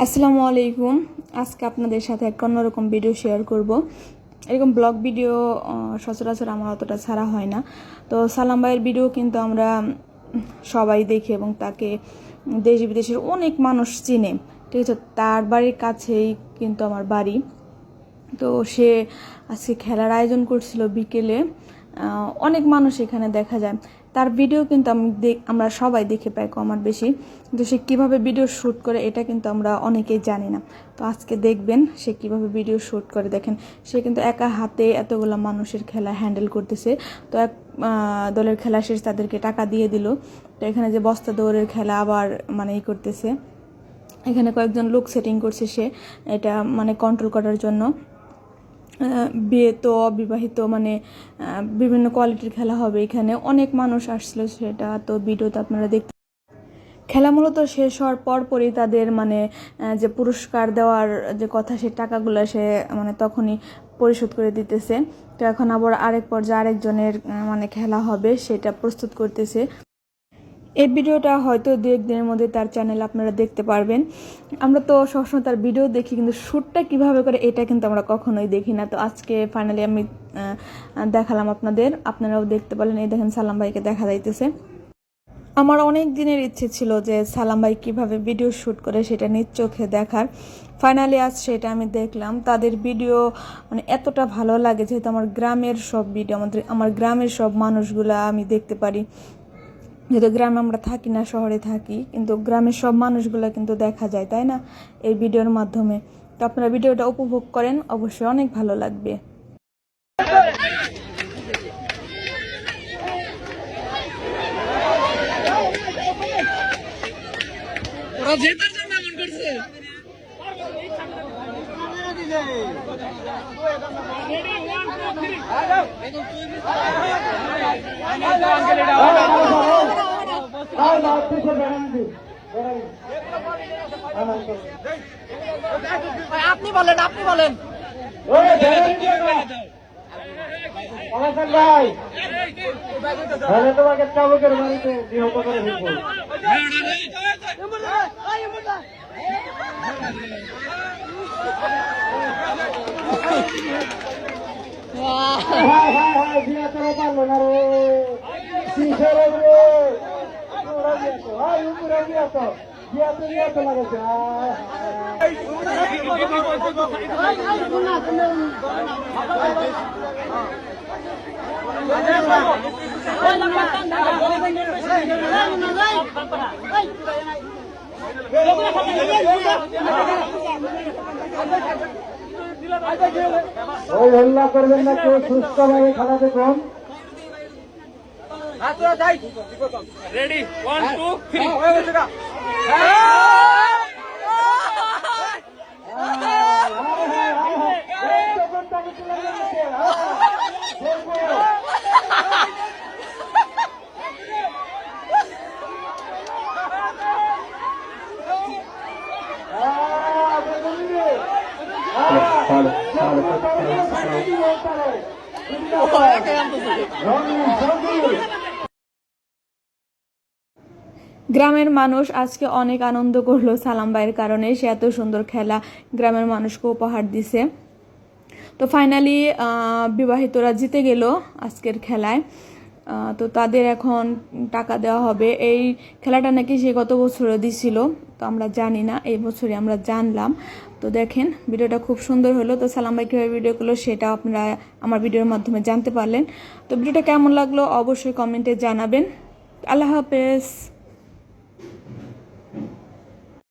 আসসালামু আলাইকুম। আজকে আপনাদের সাথে একটা অন্যরকম ভিডিও শেয়ার করব। এরকম ব্লগ ভিডিও সচরাচর আমার অতটা ছাড়া হয় না। তো সালাম ভাইয়ের ভিডিও কিন্তু আমরা সবাই দেখি এবং তাকে দেশ বিদেশের অনেক মানুষ চিনে। ঠিক আছে, তার বাড়ির কাছেই কিন্তু আমার বাড়ি। তো সে আজকে খেলার আয়োজন করছিল বিকেলে। অনেক মানুষ এখানে দেখা যায়। তার ভিডিও কিন্তু আমরা সবাই দেখে পাই কম আর বেশি, কিন্তু সে কীভাবে ভিডিও শ্যুট করে এটা কিন্তু আমরা অনেকেই জানি না। তো আজকে দেখবেন সে কীভাবে ভিডিও শ্যুট করে। দেখেন, সে কিন্তু একা হাতে এতগুলো মানুষের খেলা হ্যান্ডেল করতেছে। তো এক দলের খেলা শেষ, তাদেরকে টাকা দিয়ে দিল। তো এখানে যে বস্তা দৌড়ের খেলা আবার ই করতেছে। এখানে কয়েকজন লোক সেটিং করছে সে এটা কন্ট্রোল করার জন্য। বিয়ে তো অবিবাহিত বিভিন্ন কোয়ালিটির খেলা হবে। এখানে অনেক মানুষ আসছিল, সেটা তো ভিডিওতে আপনারা দেখতে। খেলা মূলত শেষ হওয়ার পরপরই তাদের যে পুরস্কার দেওয়ার যে কথা, সে টাকাগুলো সে তখনই পরিশোধ করে দিতেছে। তো এখন আবার আরেক পর্যায়ে আরেকজনের খেলা হবে, সেটা প্রস্তুত করতেছে। এই ভিডিওটা হয়তো 2-1 দিনের মধ্যে তার চ্যানেলে আপনারা দেখতে পারবেন। আমরা তো সবসময় তার ভিডিও দেখি, কিন্তু শ্যুটটা কিভাবে করে এটা কিন্তু আমরা কখনোই দেখি না। তো আজকে ফাইনালি আমি দেখালাম আপনারাও দেখতে পারলেন। এই দেখেন, সালাম ভাইকে দেখা যাইতেছে। আমার অনেক দিনের ইচ্ছে ছিল যে সালাম ভাই কীভাবে ভিডিও শ্যুট করে সেটা নিজ চোখে দেখার। ফাইনালি আজ সেটা আমি দেখলাম। তাদের ভিডিও এতটা ভালো লাগে, যেহেতু আমার গ্রামের সব ভিডিও, আমার গ্রামের সব মানুষগুলা আমি দেখতে পারি। যেহেতু গ্রামে আমরা থাকি না, শহরে থাকি, কিন্তু গ্রামের সব মানুষগুলো কিন্তু দেখা যায়, তাই না, এই ভিডিওর মাধ্যমে। তো আপনারা ভিডিওটা উপভোগ করেন, অবশ্যই অনেক ভালো লাগবে। আপনি বলেন ভাই, তোমাকে চাবুকের বাড়িতে নিহত করে ফেলবো। বিয়া করে পারলো না রে, কিসের রে, বিয়া তো লাগাইছে। ওই হল্লা করবেন না, কেউ সুস্থ ভাবে খেলা দেখুন। রেডি 1 2 3 গ্রামের মানুষ আজকে অনেক আনন্দ করলো সালাম ভাইয়ের কারণে। সে এত সুন্দর খেলা গ্রামের মানুষকে উপহার দিছে। তো ফাইনালি বিবাহিতরা জিতে গেল আজকের খেলায়। তো তাদের এখন টাকা দেওয়া হবে। এই খেলাটা নাকি সে গত বছরও দিছিল, তো আমরা জানি না, এই বছরই আমরা জানলাম। তো দেখেন, ভিডিওটা খুব সুন্দর হলো। তো সালাম ভাই কীভাবে ভিডিও করলো সেটা আপনারা আমার ভিডিওর মাধ্যমে জানতে পারলেন। তো ভিডিওটা কেমন লাগলো অবশ্যই কমেন্টে জানাবেন। আল্লাহ হাফেজ।